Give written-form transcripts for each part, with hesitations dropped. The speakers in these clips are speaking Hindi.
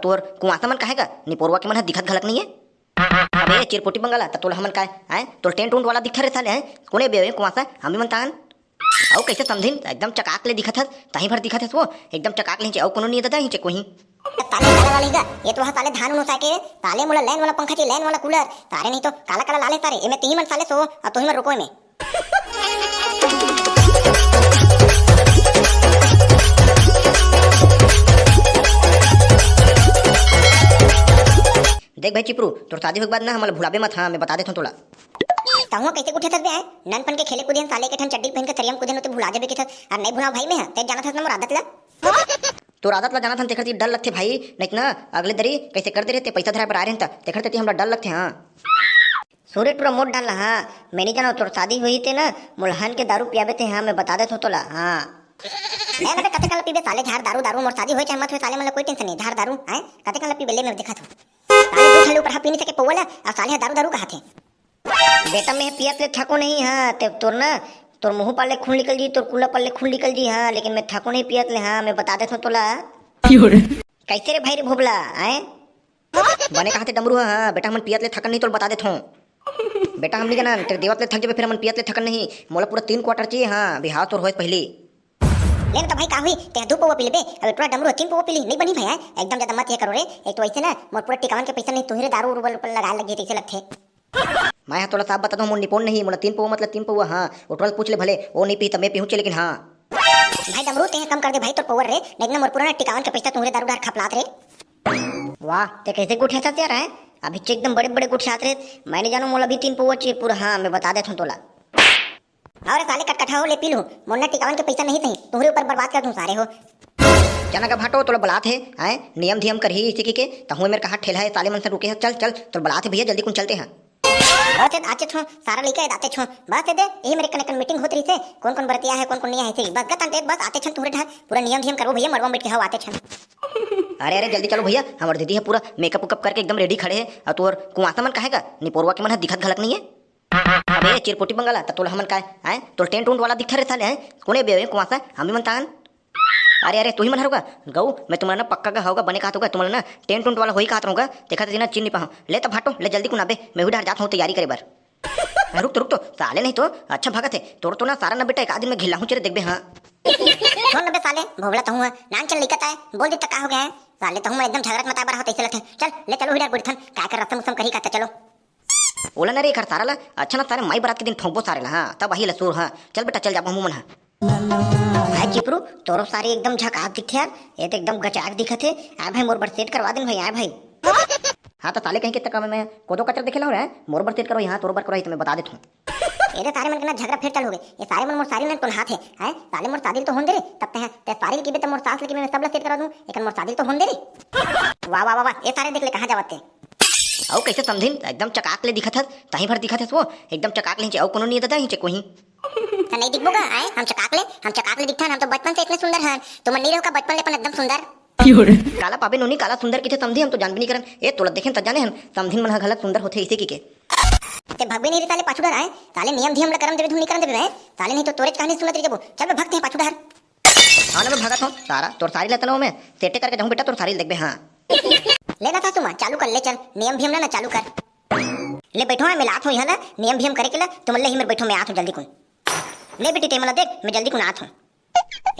तोर कुआसा मन काहे का निपोरवा के मन ह दिखत घलक नहीं है। अबे चिरपोटी बंगाला त तोला हमन काय हैं तोर टेंट उंट वाला दिखत रे साले हैं कोने बे कुआसा हम भी मन तान औ कैसे समझिन एकदम चकाक ले दिखत हस ताही भर दिखत हस वो एकदम चकाक ले औ कोनो नहीं ददा ही कोही ताले काला वाली गा ये तो ताले धान उनो साके ताले मोला लैन वाला पंखा ची लैन वाला कूलर तारे नहीं तो काला काला लाले तारे एमे तीन मन साले सो और तो ही मन रोको में देख भाई चिपरू तोर शादी के बाद ना हमला भुलाबे मत हां मैं बता देता हूं तोला कहूं कैसे उठे थत बे है ननपन के खेले कूदिन साले के ठन चड्डी पहन के थरियम कूदिन तो भुला जाबे के थत और नहीं भुला भाई में है ते जाना था मोर आदत ला तोर आदत ला जाना था तेखर डर लगथे भाई नहीं ना अगले दरी कैसे कर दे रे ते पैसा धरा पर आ रहे त तेखर ते हमरा डर लगथे हां सूर्य पूरा मोट डाल हां मैं नहीं जाना तोर शादी हुई थे ना मुल्हान के दारू पियाबे थे हां मैं बता देता हूं तोला हां मैं मतलब कते कल पीबे साले झाड़ दारू दारू मोर शादी होय चाहे मत होय साले मन कोई टेंशन नहीं झाड़ दारू हैं कते कल पीबे ले मैं देखा था साले दो खाली ऊपर पी नहीं सके पौला और साले दारू दारू कहा थे बेटा मैं पियत ले थको नहीं हां ते तोर ना तोर मुंह पाले खून निकल जी तोर कुला पाले खून निकल जी हां लेकिन मैं थको नहीं पियत ले हां मैं बता देता हूं तोला कैसे रे भाई रे भोबला हैं बने कहा थे डमरू हां बेटा हम पियत ले थकन नहीं तोर बता देता हूं बेटा हम नहीं जाना ते देवत ले थक जेबे फिर हम पियत ले थकन नहीं मोला पूरा 3 क्वार्टर चाहिए हां बिहाव तोर होय पहली लेन तो भाई का हुई ते दो पवा पी लेबे अब पूरा डमरू 3 पवा पी ली नहीं बनी भाई एकदम ज्यादा मत ये करो रे एक तो ऐसे ना मोर पूरा टिकावन के पैसा नहीं तुहरे दारू उबल पर लगा लगे ऐसे लगथे मैं तोला साहब बता दो मोर निपुण नहीं मोला 3 पवा मतलब 3 पवा हां उठवल पूछ ले भले वो नहीं पी त मैं पीहू चे लेकिन हां भाई डमरू ते कम कर दे भाई तो पावर रे लेकिन मोर पूरा टिकावन के पैसा तुहरे दारू डार खपलात रे वाह ते कैसे गुठिया था यार है अभी एकदम बड़े बड़े गुठिया रे मैंने जानो मोला भी 3 पवा चाहिए पूरा हां मैं बता देता हूं तोला और साले कटकटा हो ले पी लूं मोरना टिकावन के पैसा नहीं थई तुहरे ऊपर बर्बाद कर दूं सारे हो जाना का भाटो तोला बलात है हैं नियम धियम करही इसी के तहुए मेरे कहा ठेला है साले मन से रुके है चल चल तो बलात है भैया जल्दी कुन चलते हैं बहुत आचे छो सारा लेके आते छो बस दे यही मेरे कने मीटिंग होत रही से कौन कौन बरतिया है कौन कौन नहीं है बस गत बस आते छन तुहरे ढा पूरा नियम धियम करो भैया मरवा मिट के आते छन अरे अरे जल्दी चलो भैया हमारी दीदी है पूरा मेकअप उकअप करके एकदम रेडी खड़े है और तोर कुआसा मन काहेगा निपोरवा के मन है दिखत घलक नहीं है अबे चिरपोटी बंगाला त तोला हमन काय हैं तोर टेंट उंट वाला दिखत रे साले हैं कोने बे कुआसा हम भी मन तान अरे अरे तू ही मन हरुगा गऊ मैं तुम्हारा ना पक्का का होगा बने कहा होगा तुम्हारा ना टेंट उंट वाला होई कहत रहूंगा देखा ना चिन्ह नहीं पाऊं ले तो भाटो ले जल्दी कुनाबे मैं भी डर जाता हूं तैयारी करे बार रुक तो साले नहीं तो अच्छा भगत है तोर तो ना सारा ना बेटा एक आदमी में घिला हूं चेरे देखबे हां कौन बे साले भोबला तो हुआ नान चल लिखता है बोल दे तक का हो गया है साले तो मैं एकदम झगड़त मत बार होते ऐसे लगते चल ले चलो हिडा गुड़थन का कर रसम उसम करी का चलो ओला ना रे कर सारा ला अच्छा ना सारे माई बारात के दिन ठोंबो सारे ला हां तब वही लसूर हां चल बेटा चल जा हमू मन हां चिपरू तोरो सारे एकदम झकास दिखथे यार ये तो एकदम गचाक दिखथे आ भाई मोर बर सेट करवा देन भाई आ भाई हां तो साले कहीं के तक मैं कोदो कचर देखेला हो रे मोर बर सेट करो यहां तोर बर करो मैं बता देत हूं ये सारे मन के ना झगड़ा फिर चल हो गए ये सारे मन मोर सारी ने तो हाथ है साले मोर शादी तो होन दे रे तब ते सारी की बे तो मोर सास लेके मैं सब ला सेट करा दूं एक मोर शादी तो होन दे रे वाह वाह वाह ये सारे देख ले कहां जावते औ कैसे समझिन एकदम चकाक ले दिखत हस ताही भर दिखत हस वो एकदम चकाक ले औ कोनो नहीं ददा ही कोही तो नहीं दिखबोगा हम चकाक ले दिखथन हम तो बचपन से इतने सुंदर हन तो मन नहीं रहो का बचपन ले अपन एकदम सुंदर काला पाबे नोनी काला सुंदर किथे समझी हम तो जान भी नहीं करन ए तोला देखेन त जाने हम समझिन मन गलत सुंदर होथे इसी की के ते भगवे नहीं रे साले पाछुडर आए साले नियम धियम ला करम देबे धुन नहीं करम देबे साले नहीं तो तोरे कहानी सुनत रे जबो चल बे भक्त है पाछुडर हां ना मैं भगत हूं सारा तोर सारी लेता हूं मैं सेटे करके जाऊं बेटा तोर सारी देखबे हां लेना था तुम चालू कर ले चल नियम भियम ना चालू कर ले बैठो मैं लात हूं यहां ना नियम भियम करे के ला तुम ले ही मेरे बैठो मैं आत हूं जल्दी कुन ले बेटी टेमला देख मैं जल्दी कुन आत हूं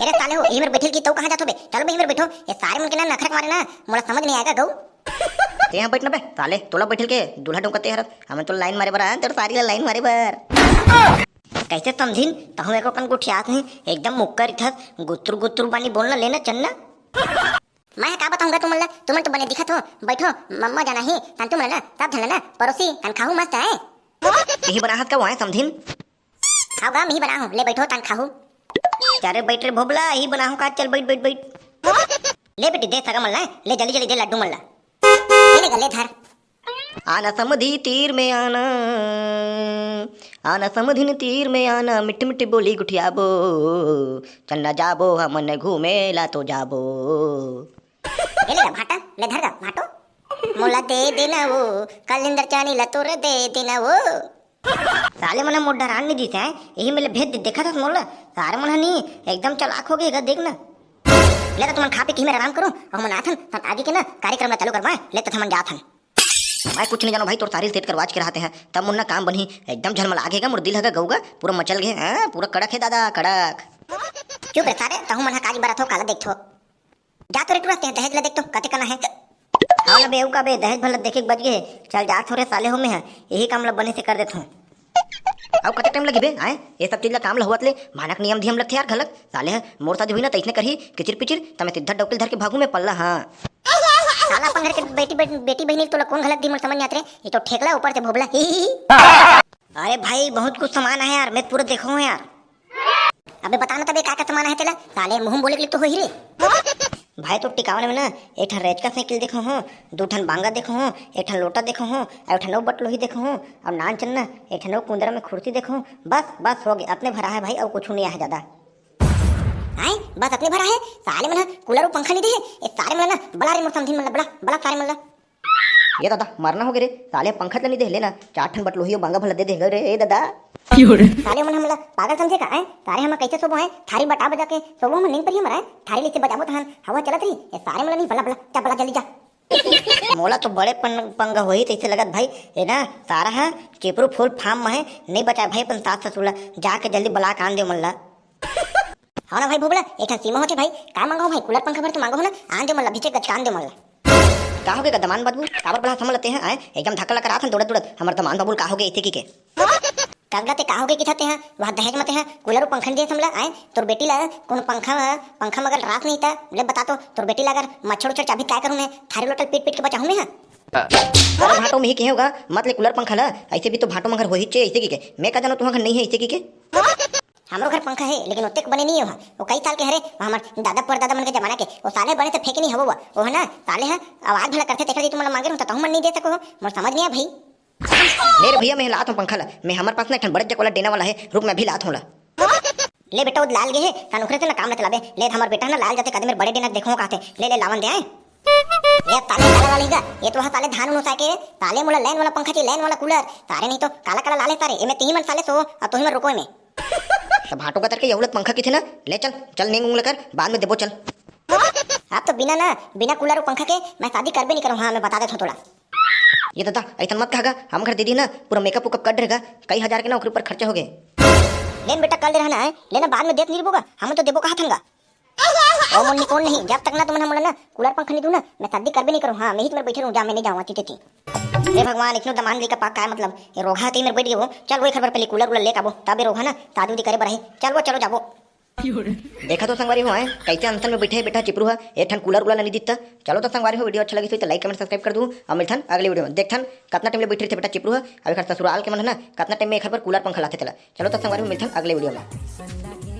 अरे साले हो यही मेरे बैठल की तो कहां जात हो बे चल बे मेरे बैठो ये सारे मन के ना नखरक मारे ना मोला समझ नहीं आएगा गऊ ते यहां बैठना बे साले तोला बैठल के दूल्हा डोंकते हरत हम तो लाइन मारे बर तेरे सारी लाइन मारे बर कैसे समझिन तहु एको कन गुठियात नहीं एकदम मुक्कर इथस गुत्तर गुत्तर बानी बोलना लेना चलना मैं का बताऊंगा तुम तो बने दिखत हो बैठो मम्मा जाना ही तन तुम ना सब धन ना पड़ोसी तन खाहू मस्त है यही बनाहत का वहां समझिन खाऊगा मैं ही बना हूं ले बैठो तन खाहू चारे बैठ रे भोबला ही बना हूं का चल बैठ बैठ बैठ ले बेटी दे सगा मल्ला ले जल्दी जल्दी दे लड्डू मल्ला ले गले धर आना समधी तीर में आना समधिन तीर में आना मिट्टी मिट्टी बोली गुठियाबो चलना जाबो हमन घूमे ला तो जाबो ले भाटा ले धर भाटो मोला दे देना वो कलिंदर चानी ला तोरे दे देना वो साले मन मोर डरान नहीं दिसे यही मेले भेद देखा था मोला सारे मन नहीं एकदम चलाक हो गए देखना ले तो तुम खा पी के में आराम करो और हम नाथन तब आगे के ना कार्यक्रम में चालू करवाए ले तो हम जाथन। मैं कुछ नहीं जानो भाई, तोर सारी सेट करवाच के रहते हैं तब मुन्ना काम बनी एकदम झलमल आगेगा, मोर दिल हगा गऊगा पूरा मचल गए हैं, पूरा कड़क है दादा कड़क। चुप रे सारे तहु मन काज बरत हो काला देखथो जा तो रे तुरंत दहेज ला देख तो कते करना है। हाँ ना बेहू का बे दहेज भला देखे के बच गए, चल जा थोड़े साले हो में है यही काम ला बने से कर देता हूँ। अब कते टाइम लगी बे आए ये सब चीज ला काम ला हुआ ले मानक नियम धियम लगते यार गलत साले है मोर शादी हुई ना तैसने करही किचिर पिचिर तमे सिद्धा डोकल धर के भागू में पल्ला। हाँ साला अपन घर के बेटी बहनी तो कौन गलत दी मन समझ नहीं आते रे, ये तो ठेकला ऊपर से भोबला अरे भाई बहुत कुछ सामान है यार, मैं पूरा देखा हूँ यार। अबे बताना तबे का सामान है तेला साले मुंह बोले के लिए तो हो ही रे। भाई तो टिकावन में ना एक ठन रेच का साइकिल देखो हूँ, दो ठन बांगा देखो हूँ, एक ठन लोटा देखो हूँ, और ठन बट लोही देखो हूँ, और नान चन्ना एक ठन कुंदरा में खुर्सी देखो हूँ। बस हो गया अपने भरा है भाई और कुछ नहीं है ज्यादा। आए बस अपने भरा है साले मन कूलर और पंखा नहीं दे ये सारे मन ना बड़ा रे मोर समझी मन बड़ा बड़ा सारे मन ये दादा मरना हो गए रे साले पंखा तो नहीं दे लेना, 4 ठन बट लोही और बांगा भला दे देगा रे ए दादा। साले मन हमला पागल समझे का है सारे हम कैसे सोबो है थारी बटा बजा के सोबो हम नहीं पर हमरा थारी लेके बजाबो तहन हवा चलत रही ये सारे मन नहीं बला बला चा बला जल्दी जा। मोला तो बड़े पंगा होई तैसे लगत भाई ये ना सारा है चिपरू फुल फार्म में है नहीं बचा भाई अपन सास ससुर जाके जल्दी ब्लाक आन दे मन ला। हाँ ना भाई भोबला एक सीमा होते भाई का मांगो भाई कूलर पंखा भर तो मांगो ना आन दे मन ला भीचे गचकान दे मन ला। का हो गया दमान बाबू काबर बड़ा समझ लेते हैं आए एकदम धक्का लगा रहा दौड़त हमारे दमान बाबू का हो गए इतने के कागला ते का हो गए कि थाते हैं वहां दहेज मते हैं कूलर और पंखा दे समला आए तोर बेटी ला कौन पंखा मगर रात नहीं था ले बता तो तोर बेटी ला अगर मच्छर उच्छर चाबी क्या करूं मैं थारी लोटल पीट पीट के बचाऊं मैं। अरे भाटो में ही के होगा मत ले कूलर पंखा ला ऐसे भी तो भाटो मगर हो ही चाहिए ऐसे की के मैं का जानो तुम्हारे घर नहीं है ऐसे की के। हमरो घर पंखा है लेकिन ओतेक बने नहीं हो वो कई साल के हरे हमार दादा परदादा मन के जमाना के वो साले बने से फेंके नहीं हबो वो है ना साले है आवाज भला करते देखा तुम मांगे रहूं तो मन नहीं दे सको मोर समझ नहीं आ भाई। मेरे भैया मैं लात हूं पंखा ला मैं हमारे पास ना एक बड़े जक वाला देने वाला है रुक मैं भी लात हूं ला। ले बेटा वो लाल गे है कानुखरे से ना काम ना चलाबे ले हमार बेटा ना लाल जाते कदम मेरे बड़े दिन देखो कहते ले लावन दे आए ये ताले काला वाली गा ये तो ताले धान उनसा के ताले मोला लैन वाला पंखा चाहिए लैन वाला कूलर तारे नहीं तो काला काला लाले तारे ए में तीन मन साले सो और तो ही मन रुको में तो भाटो का तरके यहुलत पंखा की थे ना ले चल नेंग उंगल कर बाद में देबो चल। आप तो बिना कूलर और पंखा के मैं शादी कर भी नहीं करूँ। हाँ मैं बता देता हूँ थोड़ा ये दादा ऐसा मत कहागा हम घर दीदी ना पूरा मेकअप उकअप कर रहेगा कई हजार के ना ऊपर खर्चा हो गए। लेन बेटा कल दे रहना है लेना बाद में देत नहीं बोगा हम तो देबो कहा थंगा ओ मुन्नी कौन नहीं जब तक ना तुमने मोला ना कूलर पंखा नहीं दूं ना मैं शादी कर भी नहीं करूँ। हाँ मैं ही तुम्हें बैठे रहूँ जा मैं नहीं जाऊँगा चीते थी हे भगवान इतना दमान लेकर पाक का मतलब ये रोगा ती मेरे बैठ गए वो चल वही खबर पहले कूलर लेके आबो तबे रोगा ना शादी उदी करे बरही चल वो चलो जाबो। देखा तो संगवारी हो आए कैसे अंसन में बैठे बेटा चिपरू है एक ठन कूलर उला नहीं दिखता। चलो तो संगवारी हो वीडियो अच्छा लगी तो लाइक कमेंट सब्सक्राइब कर दूँ और मिलथन अगले वीडियो में देखथन कितना टाइम बैठे थे बेटा चिपरू है अभी ससुराल के मन है ना कितना टाइम में एक बार कूलर पंखा लाते चला। चलो तो संगवारी हो मिलथन अगले वीडियो में।